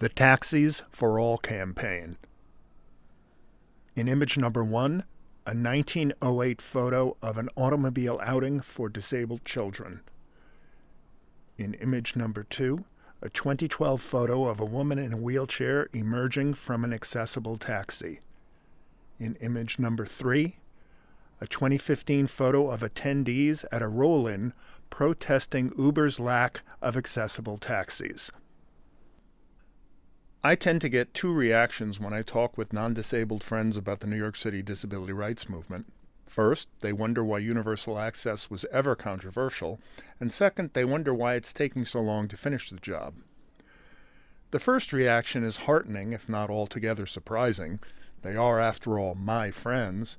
The Taxis for All campaign. In image number 1, a 1908 photo of an automobile outing for disabled children. In image number 2, a 2012 photo of a woman in a wheelchair emerging from an accessible taxi. In image number 3, a 2015 photo of attendees at a roll-in protesting Uber's lack of accessible taxis. I tend to get two reactions when I talk with non-disabled friends about the New York City disability rights movement. First, they wonder why universal access was ever controversial, and second, they wonder why it's taking so long to finish the job. The first reaction is heartening, if not altogether surprising. They are, after all, my friends.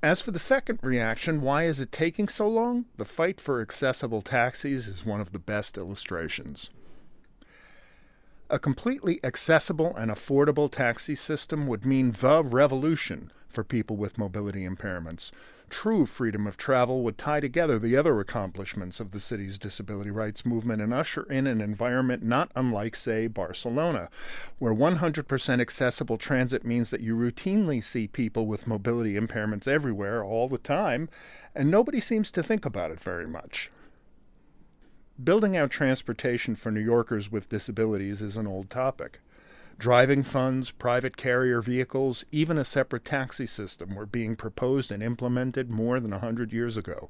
As for the second reaction, why is it taking so long? The fight for accessible taxis is one of the best illustrations. A completely accessible and affordable taxi system would mean the revolution for people with mobility impairments. True freedom of travel would tie together the other accomplishments of the city's disability rights movement and usher in an environment not unlike, say, Barcelona, where 100% accessible transit means that you routinely see people with mobility impairments everywhere all the time, and nobody seems to think about it very much. Building out transportation for New Yorkers with disabilities is an old topic. Driving funds, private carrier vehicles, even a separate taxi system were being proposed and implemented more than 100 years ago,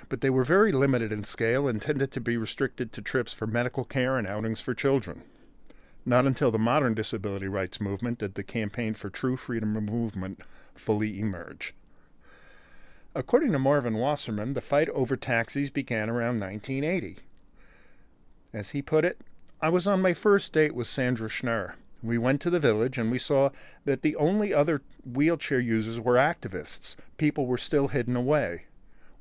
but they were very limited in scale and tended to be restricted to trips for medical care and outings for children. Not until the modern disability rights movement did the campaign for true freedom of movement fully emerge. According to Marvin Wasserman, the fight over taxis began around 1980. As he put it, I was on my first date with Sandra Schnurr. We went to the Village and we saw that the only other wheelchair users were activists. People were still hidden away.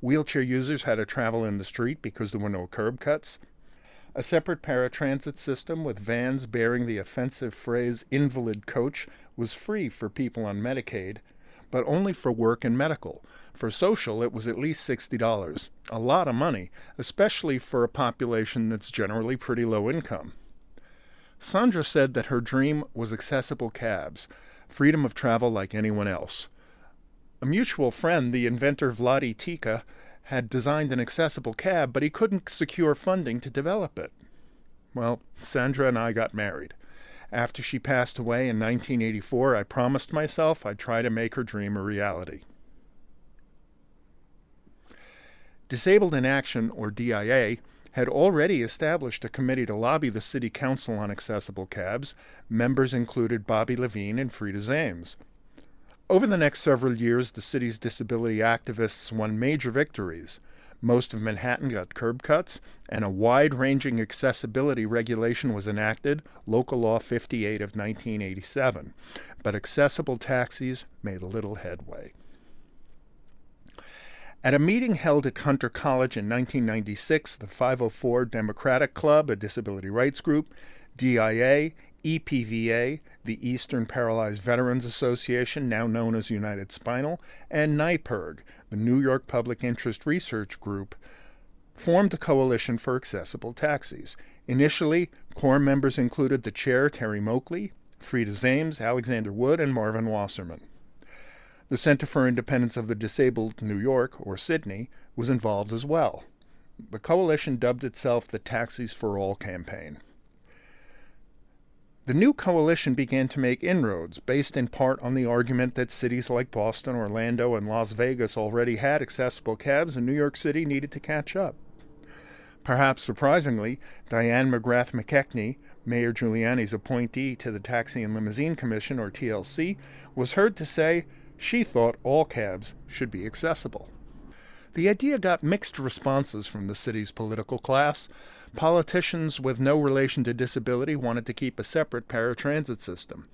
Wheelchair users had to travel in the street because there were no curb cuts. A separate paratransit system with vans bearing the offensive phrase invalid coach was free for people on Medicaid, but only for work and medical. For social, it was at least $60. A lot of money, especially for a population that's generally pretty low income. Sandra said that her dream was accessible cabs, freedom of travel like anyone else. A mutual friend, the inventor Vladi Tika, had designed an accessible cab, but he couldn't secure funding to develop it. Well, Sandra and I got married. After she passed away in 1984, I promised myself I'd try to make her dream a reality. Disabled in Action, or DIA, had already established a committee to lobby the City Council on accessible cabs. Members included Bobby Levine and Frida Zames. Over the next several years, the city's disability activists won major victories. Most of Manhattan got curb cuts, and a wide-ranging accessibility regulation was enacted, Local Law 58 of 1987. But accessible taxis made little headway. At a meeting held at Hunter College in 1996, the 504 Democratic Club, a disability rights group, DIA, EPVA, the Eastern Paralyzed Veterans Association, now known as United Spinal, and NYPIRG, the New York Public Interest Research Group, formed a coalition for accessible taxis. Initially, core members included the chair, Terry Moakley, Frida Zames, Alexander Wood, and Marvin Wasserman. The Center for Independence of the Disabled New York, or Sydney, was involved as well. The coalition dubbed itself the Taxis for All campaign. The new coalition began to make inroads, based in part on the argument that cities like Boston, Orlando, and Las Vegas already had accessible cabs and New York City needed to catch up. Perhaps surprisingly, Diane McGrath McKechnie, Mayor Giuliani's appointee to the Taxi and Limousine Commission, or TLC, was heard to say she thought all cabs should be accessible. The idea got mixed responses from the city's political class. Politicians with no relation to disability wanted to keep a separate paratransit system.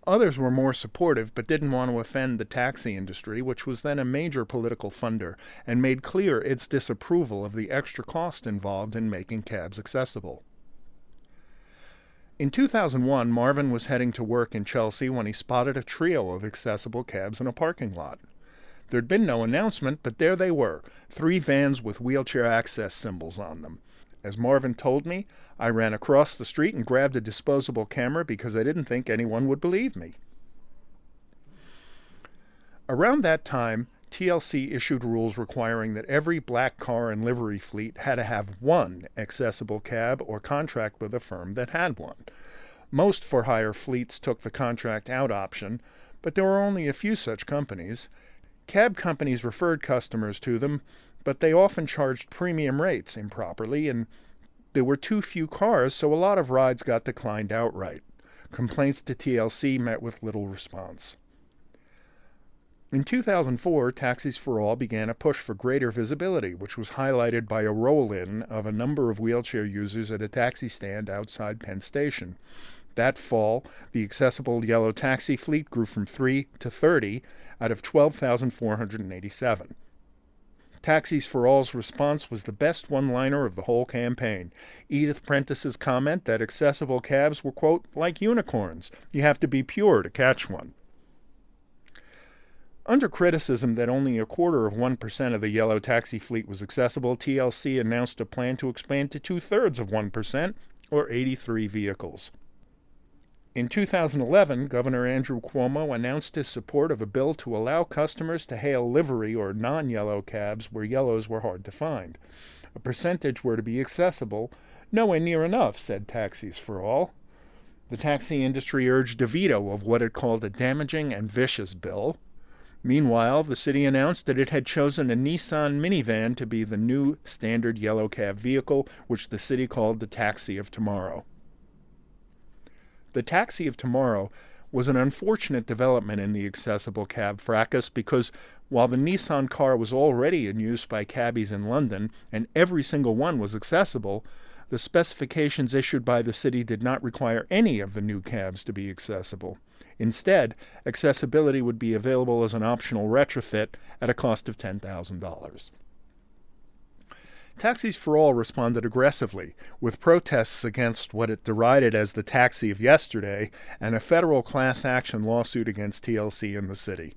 Others were more supportive but didn't want to offend the taxi industry, which was then a major political funder, and made clear its disapproval of the extra cost involved in making cabs accessible. In 2001, Marvin was heading to work in Chelsea when he spotted a trio of accessible cabs in a parking lot. There'd been no announcement, but there they were, 3 vans with wheelchair access symbols on them. As Marvin told me, I ran across the street and grabbed a disposable camera because I didn't think anyone would believe me. Around that time, TLC issued rules requiring that every black car and livery fleet had to have one accessible cab or contract with a firm that had one. Most for-hire fleets took the contract-out option, but there were only a few such companies. Cab companies referred customers to them, but they often charged premium rates improperly, and there were too few cars, so a lot of rides got declined outright. Complaints to TLC met with little response. In 2004, Taxis for All began a push for greater visibility, which was highlighted by a roll-in of a number of wheelchair users at a taxi stand outside Penn Station. That fall, the accessible yellow taxi fleet grew from 3 to 30 out of 12,487. Taxis for All's response was the best one-liner of the whole campaign. Edith Prentice's comment that accessible cabs were, quote, like unicorns. You have to be pure to catch one. Under criticism that only 0.25% of the yellow taxi fleet was accessible, TLC announced a plan to expand to 0.75%, or 83 vehicles. In 2011, Governor Andrew Cuomo announced his support of a bill to allow customers to hail livery or non-yellow cabs where yellows were hard to find. A percentage were to be accessible, nowhere near enough, said Taxis for All. The taxi industry urged a veto of what it called a damaging and vicious bill. Meanwhile, the city announced that it had chosen a Nissan minivan to be the new standard yellow cab vehicle, which the city called the Taxi of Tomorrow. The Taxi of Tomorrow was an unfortunate development in the accessible cab fracas because while the Nissan car was already in use by cabbies in London and every single one was accessible, the specifications issued by the city did not require any of the new cabs to be accessible. Instead, accessibility would be available as an optional retrofit at a cost of $10,000. Taxis for All responded aggressively, with protests against what it derided as the taxi of yesterday and a federal class action lawsuit against TLC in the city.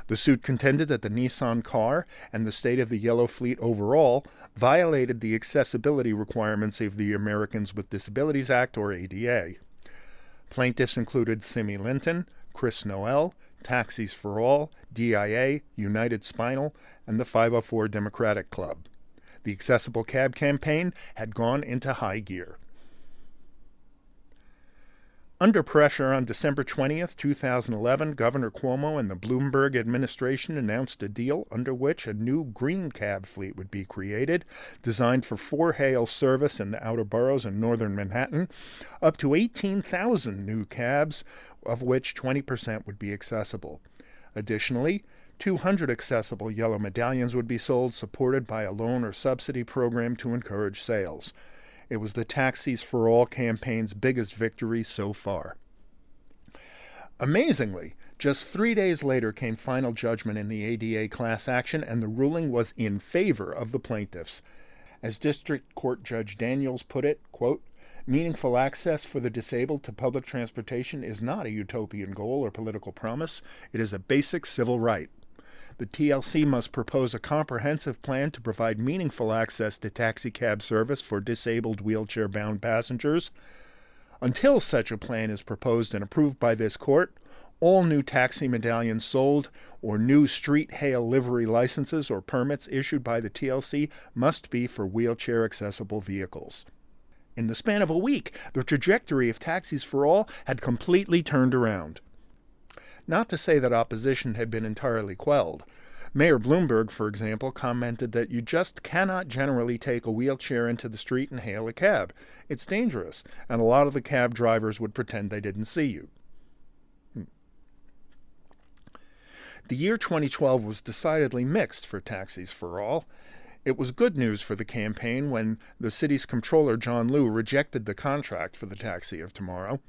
The suit contended that the Nissan car and the state of the yellow fleet overall violated the accessibility requirements of the Americans with Disabilities Act, or ADA. Plaintiffs included Simi Linton, Chris Noel, Taxis for All, DIA, United Spinal, and the 504 Democratic Club. The accessible cab campaign had gone into high gear. Under pressure on December 20th, 2011, Governor Cuomo and the Bloomberg administration announced a deal under which a new green cab fleet would be created, designed for for-hail service in the outer boroughs in northern Manhattan, up to 18,000 new cabs, of which 20% would be accessible. Additionally, 200 accessible yellow medallions would be sold, supported by a loan or subsidy program to encourage sales. It was the Taxis for All campaign's biggest victory so far. Amazingly, just 3 days later came final judgment in the ADA class action, and the ruling was in favor of the plaintiffs. As District Court Judge Daniels put it, quote, "Meaningful access for the disabled to public transportation is not a utopian goal or political promise. It is a basic civil right. The TLC must propose a comprehensive plan to provide meaningful access to taxicab service for disabled wheelchair-bound passengers. Until such a plan is proposed and approved by this court, all new taxi medallions sold or new street hail livery licenses or permits issued by the TLC must be for wheelchair-accessible vehicles." In the span of a week, the trajectory of Taxis for All had completely turned around. Not to say that opposition had been entirely quelled. Mayor Bloomberg, for example, commented that you just cannot generally take a wheelchair into the street and hail a cab. It's dangerous, and a lot of the cab drivers would pretend they didn't see you. The year 2012 was decidedly mixed for Taxis for All. It was good news for the campaign when the city's comptroller, John Liu, rejected the contract for the Taxi of Tomorrow.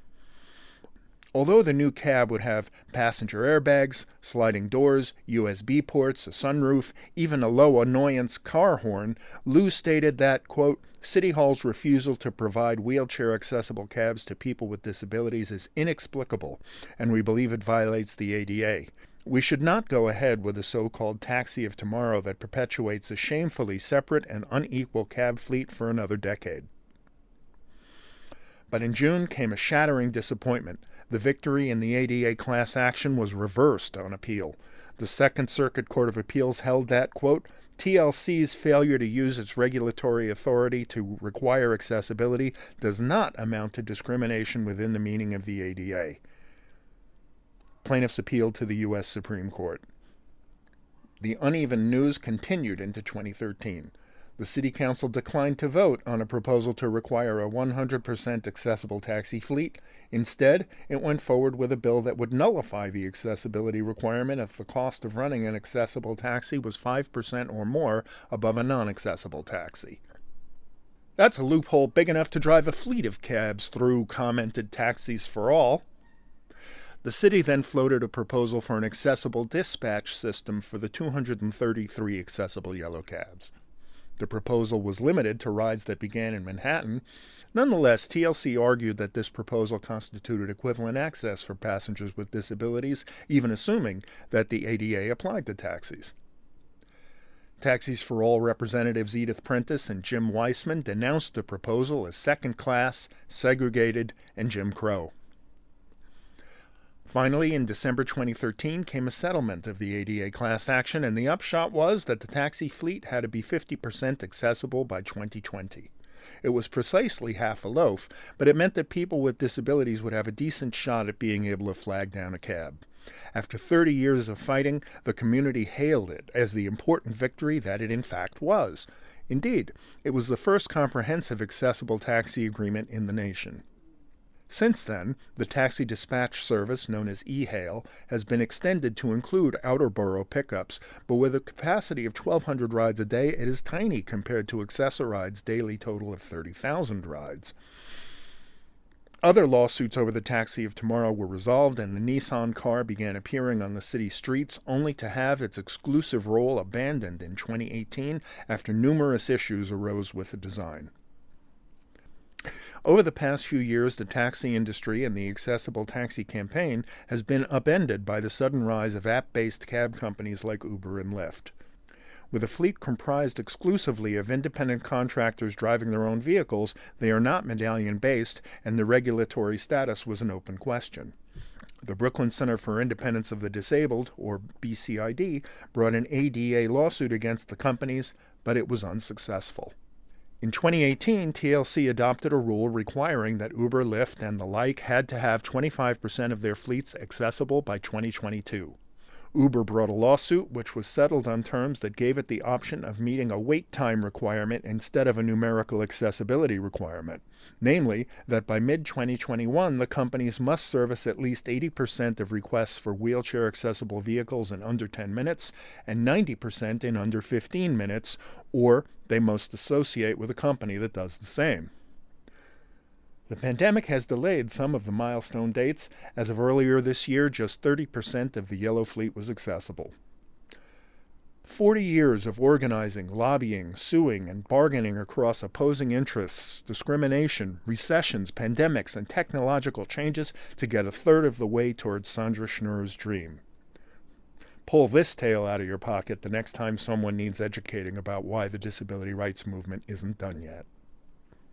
Although the new cab would have passenger airbags, sliding doors, USB ports, a sunroof, even a low-annoyance car horn, Liu stated that, quote, "City Hall's refusal to provide wheelchair-accessible cabs to people with disabilities is inexplicable, and we believe it violates the ADA. We should not go ahead with a so-called taxi of tomorrow that perpetuates a shamefully separate and unequal cab fleet for another decade. But in June came a shattering disappointment. The victory in the ADA class action was reversed on appeal. The Second Circuit Court of Appeals held that, quote, TLC's failure to use its regulatory authority to require accessibility does not amount to discrimination within the meaning of the ADA. Plaintiffs appealed to the U.S. Supreme Court. The uneven news continued into 2013. The City Council declined to vote on a proposal to require a 100% accessible taxi fleet. Instead, it went forward with a bill that would nullify the accessibility requirement if the cost of running an accessible taxi was 5% or more above a non-accessible taxi. That's a loophole big enough to drive a fleet of cabs through, commented Taxis for All. The city then floated a proposal for an accessible dispatch system for the 233 accessible yellow cabs. The proposal was limited to rides that began in Manhattan. Nonetheless, TLC argued that this proposal constituted equivalent access for passengers with disabilities, even assuming that the ADA applied to taxis. Taxis for All representatives Edith Prentice and Jim Weissman denounced the proposal as second-class, segregated, and Jim Crow. Finally, in December 2013, came a settlement of the ADA class action, and the upshot was that the taxi fleet had to be 50% accessible by 2020. It was precisely half a loaf, but it meant that people with disabilities would have a decent shot at being able to flag down a cab. After 30 years of fighting, the community hailed it as the important victory that it in fact was. Indeed, it was the first comprehensive accessible taxi agreement in the nation. Since then, the taxi dispatch service, known as eHail, has been extended to include outer borough pickups, but with a capacity of 1,200 rides a day, it is tiny compared to Accessoride's daily total of 30,000 rides. Other lawsuits over the taxi of tomorrow were resolved, and the Nissan car began appearing on the city streets, only to have its exclusive role abandoned in 2018 after numerous issues arose with the design. Over the past few years, the taxi industry and the accessible taxi campaign has been upended by the sudden rise of app-based cab companies like Uber and Lyft. With a fleet comprised exclusively of independent contractors driving their own vehicles, they are not medallion-based, and the regulatory status was an open question. The Brooklyn Center for Independence of the Disabled, or BCID, brought an ADA lawsuit against the companies, but it was unsuccessful. In 2018, TLC adopted a rule requiring that Uber, Lyft, and the like had to have 25% of their fleets accessible by 2022. Uber brought a lawsuit which was settled on terms that gave it the option of meeting a wait time requirement instead of a numerical accessibility requirement. Namely, that by mid-2021, the companies must service at least 80% of requests for wheelchair-accessible vehicles in under 10 minutes and 90% in under 15 minutes, or they must associate with a company that does the same. The pandemic has delayed some of the milestone dates. As of earlier this year, just 30% of the yellow fleet was accessible. 40 years of organizing, lobbying, suing, and bargaining across opposing interests, discrimination, recessions, pandemics, and technological changes to get a third of the way towards Sandra Schneer's dream. Pull this tale out of your pocket the next time someone needs educating about why the disability rights movement isn't done yet.